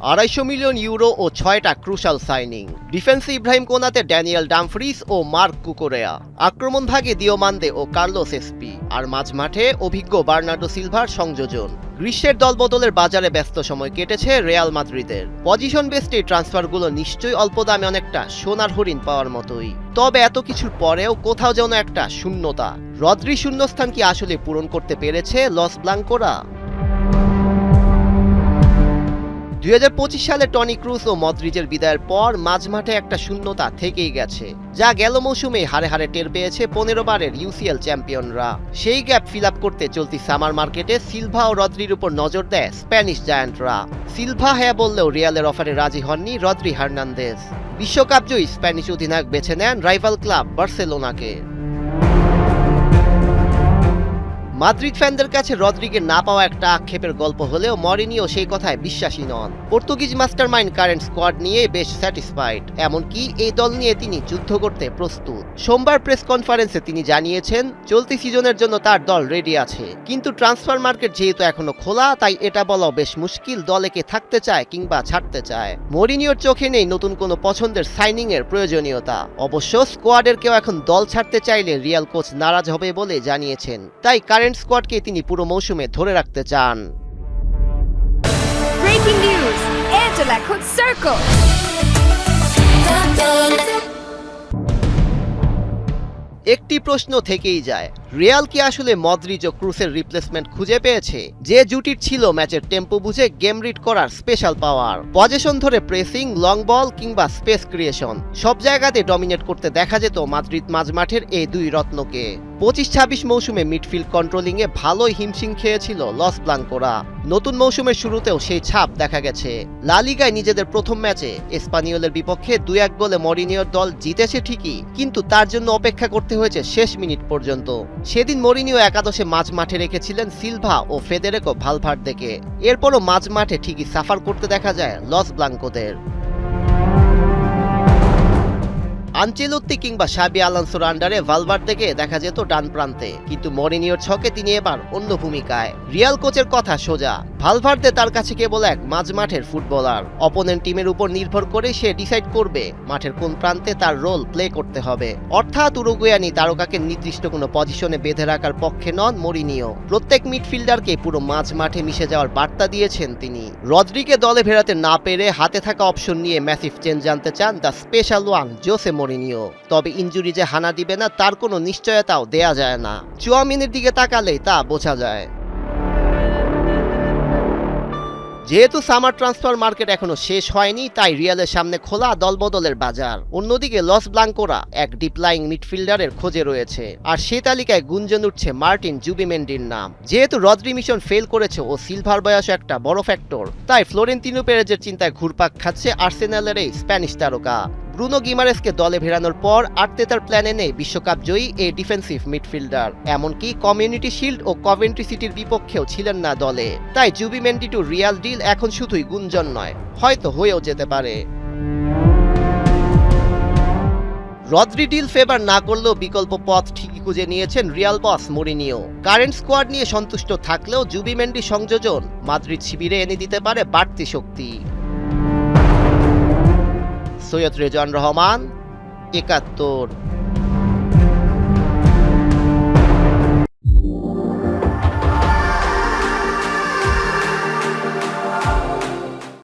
250 million euro ও 6টা crucial signing. ডিফেন্সে ইব্রাহিম কোনাতে, Daniel Dumfries ও mark Cucurella. আক্রমণ ভাগে দিওমান্দে ও কার্লোস এসপি। আর মাঝমাঠে অভিজ্ঞ বার্নার্ডো সিলভার সংযোজন। গ্রীষ্মের দলবদলের বাজারে ব্যস্ত সময় কেটেছে রিয়াল মাদ্রিদের। পজিশন বেসড এই ট্রান্সফারগুলো নিশ্চয়ই অল্প দামে অনেকটা সোনার হরিণ পাওয়ার মতোই। তবে এত কিছুর পরেও কোথাও যেন একটা শূন্যতা। রদ্রি শূন্যস্থান কি আসলে পূরণ করতে পেরেছে লস ব্লাঙ্কোরা? 2025 সালে টনি ক্রুস ও মদ্রিজের বিদায়ের পর মাঝমাঠে একটা শূন্যতা থেকেই গেছে, যা গেল মৌসুমে হারে হারে টের পেয়েছে 15 বারের ইউসিএল চ্যাম্পিয়নরা। সেই গ্যাপ ফিল আপ করতে চলতি সামার মার্কেটে সিলভা ও রদ্রির উপর নজর দেয় স্প্যানিশ জায়ান্টরা। সিলভা হ্যাঁ বললেও রিয়ালের অফারে রাজি হননি রদ্রি হার্নান্দেজ। বিশ্বকাপ জয়ী স্প্যানিশ অধিনায়ক বেছে নেন রাইভাল ক্লাব বার্সেলোনাকে। মাদ্রিদ ফ্যানদের কাছে রদ্রিগের না পাওয়া একটা আক্ষেপের গল্প হলেও মরিনিও সেই কথায় বিশ্বাসী নন। পর্তুগিজ মাস্টারমাইন্ড কারেন্ট স্কোয়াড নিয়ে বেশ স্যাটিসফাইড, এমনকি এই দল নিয়ে তিনি যুদ্ধ করতে প্রস্তুত। সোমবার প্রেস কনফারেন্সে তিনি জানিয়েছেন চলতি সিজনের জন্য তার দল রেডি আছে, কিন্তু ট্রান্সফার মার্কেট যেহেতু এখনো খোলা, তাই এটা বলা বেশ মুশকিল দলে কে থাকতে চায় কিংবা ছাড়তে চায়। মরিনিওর চোখে নেই নতুন কোনো পছন্দের সাইনিং এর প্রয়োজনীয়তা। অবশ্য স্কোয়াডের কেউ এখন দল ছাড়তে চাইলে রিয়াল কোচ নারাজ হবে বলে জানিয়েছেন, তাই স্কোয়াডকে তিনি পুরো মৌসুমে ধরে রাখতে চান। Breaking news, Angela Cook Circle. একটি প্রশ্ন থেকেই যায়, রিয়াল কি আসলে মদ্রিজ ও ক্রুসের রিপ্লেসমেন্ট খুঁজে পেয়েছে? যে জুটির ছিল ম্যাচের টেম্পো বুঝে গেম রিড করার স্পেশাল পাওয়ার, পজিশন ধরে প্রেসিং, লং বল কিংবা স্পেস ক্রিয়েশন, সব জায়গাতে ডমিনেট করতে দেখা যেত মাদ্রিদ মাঝমাঠের এই দুই রত্নকে। 25-26 মৌসুমে মিডফিল্ড কন্ট্রোলিংয়ে ভালোই হিমশিম খেয়েছিল লস ব্লাঙ্কোরা। নতুন মৌসুমের শুরুতেও সেই ছাপ দেখা গেছে। লা লিগায় নিজেদের প্রথম ম্যাচে এসপানিওলের বিপক্ষে 2-1 গোলে মরিনিওর দল জিতেছে ঠিকই, কিন্তু তার জন্য অপেক্ষা করতে হয়েছে শেষ মিনিট পর্যন্ত। সেদিন মরিনিও একাদশে মাঝ মাঠে রেখেছিলেন সিলভা ও ফেদেরিকো ভালভার্দেকে। এরপরও মাঝ মাঠে ঠিকই সাফার করতে দেখা যায় লস ব্লাঙ্কোদের। আনচেলত্তি কিংবা শাবি আলোনসোর আন্ডারে ভালভার্দেকে দেখা যেত ডান প্রান্তে, কিন্তু মরিনিওর ছকে তিনি এবার অন্য ভূমিকায়। রিয়াল কোচের কথা সোজা, ভালভার্দে তার কাছে কেবল এক মাঝমাঠের ফুটবলার। অপোনেন্ট টিমের উপর নির্ভর করে সে ডিসাইড করবে মাঠের কোন প্রান্তে তার রোল প্লে করতে হবে। অর্থাৎ উরুগুয়ানি তারকাকে নির্দিষ্ট কোনো পজিশনে বেঁধে রাখার পক্ষে নন মরিনিও। প্রত্যেক মিডফিল্ডারকে পুরো মাঝ মাঠে মিশে যাওয়ার বার্তা দিয়েছেন তিনি। রদ্রিকে দলে ফেরাতে না পেরে হাতে থাকা অপশন নিয়ে ম্যাসিভ চেঞ্জ জানতে চান the special one Jose Mourinho. তবে ইনজুরি যে হানা দিবে না তার কোনো নিশ্চয়তাও দেয়া যায় না। চুয়ামিনের দিকে তাকালেই তা বোঝা যায়। যেহেতু সামার ট্রান্সফার মার্কেট এখনো শেষ হয়নি, তাই রিয়ালের সামনে খোলা দলবদলের বাজার। অন্যদিকে লস ব্লাঙ্কোরা এক ডিপ্লাইং মিডফিল্ডারের খোঁজে রয়েছে, আর সেই তালিকায় গুঞ্জন উঠছে মার্টিন জুবিমেন্ডির নাম। যেহেতু রদ্রি মিশন ফেল করেছে ও সিলভার বয়স একটা বড় ফ্যাক্টর, তাই ফ্লোরেন্তিনো পেরেজের চিন্তায় ঘুরপাক খাচ্ছে আর্সেনালের এই স্প্যানিশ তারকা। ব্রুনো গিমারেসকে দলে ফেরানোর পর আর্তেতার প্ল্যানে নেই বিশ্বকাপ জয়ী এই ডিফেন্সিভ মিডফিল্ডার। এমনকি কমিউনিটি শিল্ড ও কভেন্ট্রি সিটির বিপক্ষেও ছিলেন না দলে। তাই জুবিমেন্ডি টু রিয়াল ডিল এখন শুধুই গুঞ্জন নয়, হয়তো হয়েও যেতে পারে। রদ্রি ডিল ফেভার না করলেও বিকল্প পথ ঠিকই খুঁজে নিয়েছেন রিয়াল বস মরিনিও। কারেন্ট স্কোয়াড নিয়ে সন্তুষ্ট থাকলেও জুবিমেন্ডি সংযোজন মাদ্রিদ শিবিরে এনে দিতে পারে বাড়তি শক্তি। সৈয়দ রেজওয়ান রহমান, ৭১।